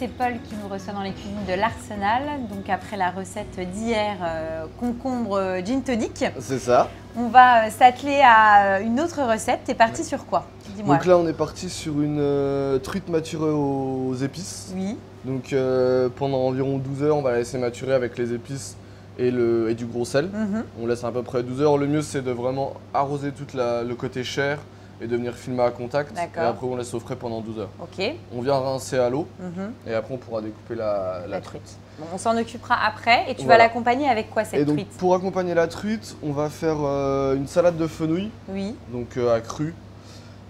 c'est Paul qui nous reçoit dans les cuisines de l'Arsenal. Donc après la recette d'hier, concombre gin tonic. C'est ça. On va s'atteler à une autre recette. T'es parti sur quoi? Dis-moi. Donc là, on est parti sur une truite maturée aux épices. Oui. Donc pendant environ 12 heures, on va la laisser maturer avec les épices et du gros sel. On laisse à peu près 12 heures. Le mieux, c'est de vraiment arroser tout le côté chair et de venir filmer à contact. Et après, on laisse au frais pendant 12 heures. Ok. On vient rincer à l'eau et après, on pourra découper la truite. Bon, on s'en occupera après. Et tu vas l'accompagner avec quoi cette truite? Pour accompagner la truite, on va faire une salade de fenouil. Oui. Donc à cru,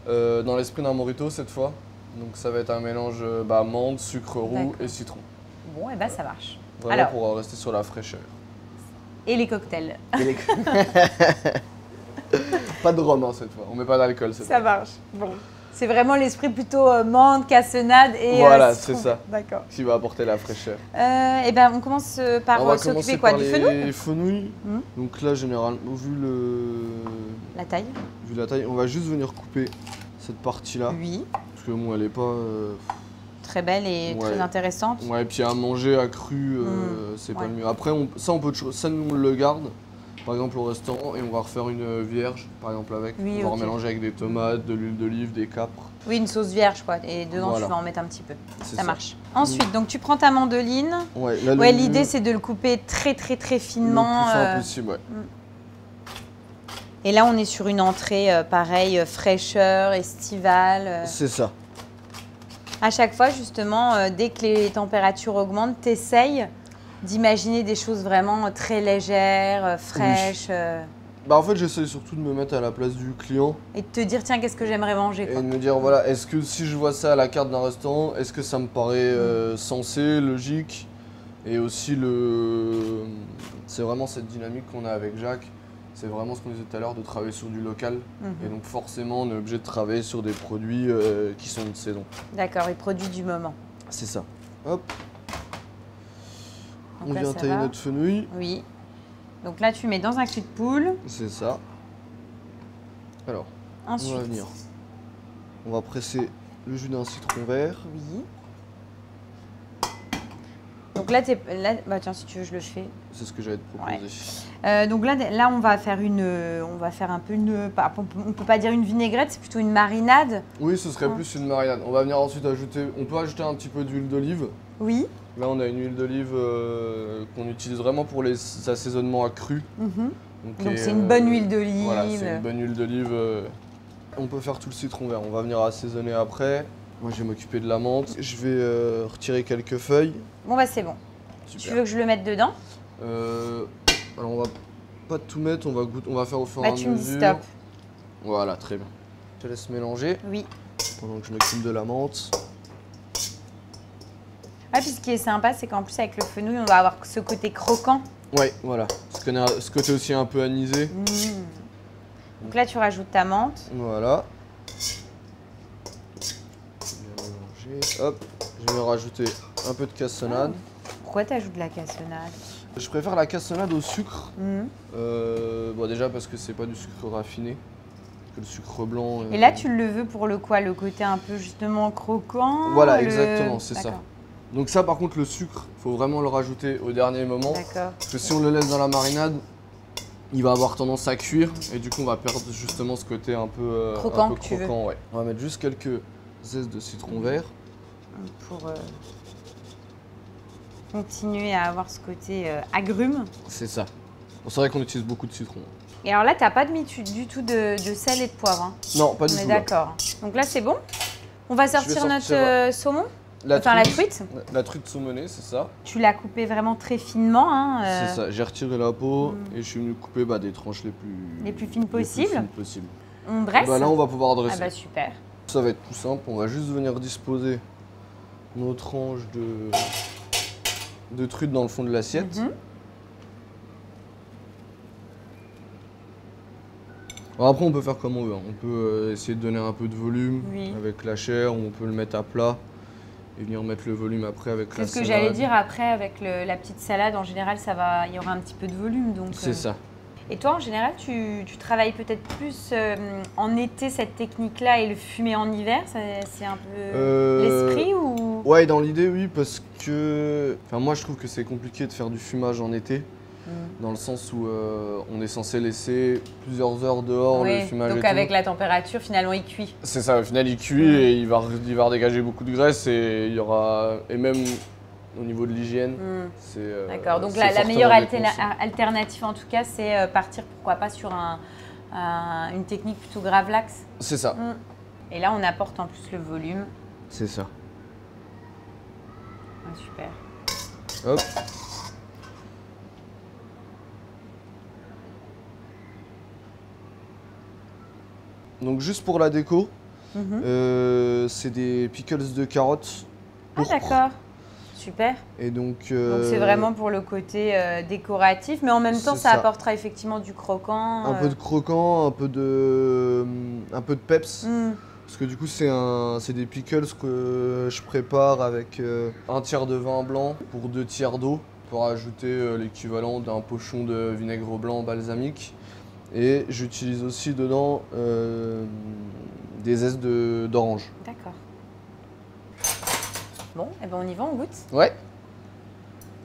dans l'esprit d'un mojito cette fois. Donc ça va être un mélange menthe, sucre roux et citron. Bon, et ça marche. Vraiment alors, pour rester sur la fraîcheur. Et les cocktails. Pas de rhum cette fois, on met pas d'alcool cette fois. Ça marche. Bon. C'est vraiment l'esprit plutôt menthe, cassonade et voilà, c'est ça. D'accord. Qui va apporter la fraîcheur. On commence par s'occuper quoi? Du fenouil? Les fenouils. Donc là, généralement, vu la taille, on va juste venir couper cette partie-là. Oui. Parce que bon, elle est pas très belle et très intéressante. Ouais, et puis à manger à cru, c'est pas le mieux. Après, ça nous on le garde. Par exemple au restaurant et on va refaire une vierge par exemple avec. Oui, on va remélanger avec des tomates, de l'huile d'olive, des capres. Oui, une sauce vierge quoi. Et dedans tu vas en mettre un petit peu. Ça marche. Ensuite, donc tu prends ta mandoline. Ouais, l'idée c'est de le couper très finement. Le plus fin possible, ouais. Et là on est sur une entrée pareil, fraîcheur, estivale. C'est ça. À chaque fois justement, dès que les températures augmentent, t'essayes d'imaginer des choses vraiment très légères, fraîches. En fait, j'essaie surtout de me mettre à la place du client. Et de te dire, tiens, qu'est-ce que j'aimerais manger quoi. Et de me dire, voilà, est-ce que si je vois ça à la carte d'un restaurant, est-ce que ça me paraît sensé, logique? Et aussi, c'est vraiment cette dynamique qu'on a avec Jacques. C'est vraiment ce qu'on disait tout à l'heure, de travailler sur du local. Et donc forcément, on est obligé de travailler sur des produits qui sont de saison. D'accord, les produits du moment. C'est ça. Hop. On vient tailler notre fenouil. Oui. Donc là, tu mets dans un cul de poule. C'est ça. Alors, ensuite, on va presser le jus d'un citron vert. Oui. Donc là, tiens, si tu veux, je le fais. C'est ce que j'allais te proposer. Ouais. Donc là, on va faire un peu on peut pas dire une vinaigrette, c'est plutôt une marinade. Oui, ce serait plus une marinade. On va venir ensuite ajouter, on peut ajouter un petit peu d'huile d'olive. Oui. Là, on a une huile d'olive qu'on utilise vraiment pour les assaisonnements à cru. Donc c'est une bonne huile d'olive. Voilà, c'est une bonne huile d'olive. On peut faire tout le citron vert. On va venir assaisonner après. Moi, je vais m'occuper de la menthe. Je vais retirer quelques feuilles. Bon, c'est bon. Super. Tu veux que je le mette dedans? Alors, on va pas tout mettre. On va faire au fur et à mesure. Tu me dis stop. Voilà, très bien. Je te laisse mélanger. Oui. Pendant que je m'occupe de la menthe. Ah, puis ce qui est sympa, c'est qu'en plus, avec le fenouil, on va avoir ce côté croquant. Ouais, voilà. Ce côté aussi un peu anisé. Donc là, tu rajoutes ta menthe. Voilà. Bien mélanger. Hop, je vais rajouter un peu de cassonade. Pourquoi tu ajoutes de la cassonade? Je préfère la cassonade au sucre. Déjà parce que c'est pas du sucre raffiné. Que le sucre blanc. Et là, tu le veux pour le quoi? Le côté un peu justement croquant? Voilà, exactement, c'est ça. Donc ça, par contre, le sucre, il faut vraiment le rajouter au dernier moment. D'accord. Parce que si on le laisse dans la marinade, il va avoir tendance à cuire. Et du coup, on va perdre justement ce côté un peu croquant. Ouais. On va mettre juste quelques zestes de citron vert. Pour continuer à avoir ce côté agrume. C'est ça. Bon, c'est vrai qu'on utilise beaucoup de citron. Et alors là, tu n'as pas mis du tout de sel et de poivre. Hein. Non, pas du tout. On est d'accord. Donc là, c'est bon. On va sortir notre saumon. La truite. La truite saumonée, c'est ça. Tu l'as coupée vraiment très finement. Hein, C'est ça, j'ai retiré la peau et je suis venu couper des tranches les plus fines possibles. On dresse. Là, on va pouvoir dresser. Ah super. Ça va être tout simple, on va juste venir disposer nos tranches de truite dans le fond de l'assiette. Alors après, on peut faire comme on veut. On peut essayer de donner un peu de volume avec la chair, ou on peut le mettre à plat. Et venir mettre le volume après avec la salade. C'est ce que j'allais dire après avec la petite salade. En général, il y aura un petit peu de volume. C'est ça. Et toi, en général, tu travailles peut-être plus en été cette technique-là et le fumer en hiver. C'est un peu l'esprit ou Ouais, dans l'idée, oui, parce que... Enfin, moi, je trouve que c'est compliqué de faire du fumage en été, dans le sens où on est censé laisser plusieurs heures dehors le fumage donc et avec tout. la température, finalement, il cuit. C'est ça, au final, il cuit et il va redégager beaucoup de graisse et il y aura... Et même au niveau de l'hygiène, c'est... D'accord, donc c'est la fortement meilleure déconseillé. alternative, en tout cas, c'est partir, pourquoi pas, sur une technique plutôt gravlax. C'est ça. Et là, on apporte en plus le volume. C'est ça. Ah, super. Hop. Donc juste pour la déco, c'est des pickles de carottes. Ah d'accord, super. Et donc c'est vraiment pour le côté décoratif, mais en même temps, ça ça. apportera effectivement du croquant. Un peu de croquant, un peu de peps. Parce que du coup, c'est des pickles que je prépare avec un tiers de vin blanc pour 2 tiers d'eau, pour ajouter l'équivalent d'un pochon de vinaigre blanc balsamique. Et j'utilise aussi dedans des zestes d'orange. D'accord. Bon, et ben on y va, on goûte. Ouais,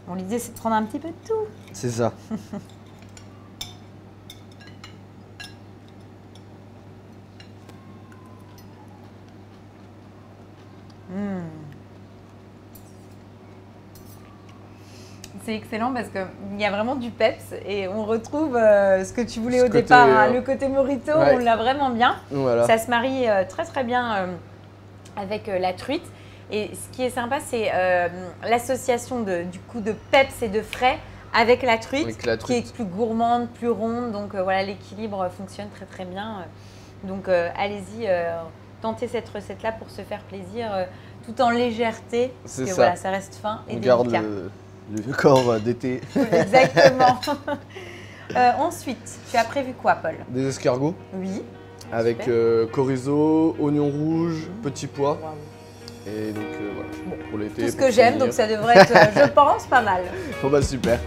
Bon, l'idée, c'est de prendre un petit peu de tout. c'est ça. C'est excellent parce qu'il y a vraiment du peps et on retrouve ce que tu voulais au départ, hein, le côté mojito, ouais. on l'a vraiment bien. Voilà. Ça se marie très très bien avec la truite. Et ce qui est sympa, c'est l'association du coup de peps et de frais avec la truite, qui est plus gourmande, plus ronde. Donc voilà, l'équilibre fonctionne très très bien. Donc allez-y, tentez cette recette-là pour se faire plaisir tout en légèreté. C'est parce que ça. voilà, ça reste fin et on délicat. garde le corps d'été. Exactement. Ensuite, tu as prévu quoi, Paul? Des escargots. Oui. Avec chorizo, oignon rouge, petits pois. Wow. Et donc voilà, pour l'été. Tout ce que j'aime, donc ça devrait être, je pense, pas mal. Bon bah super.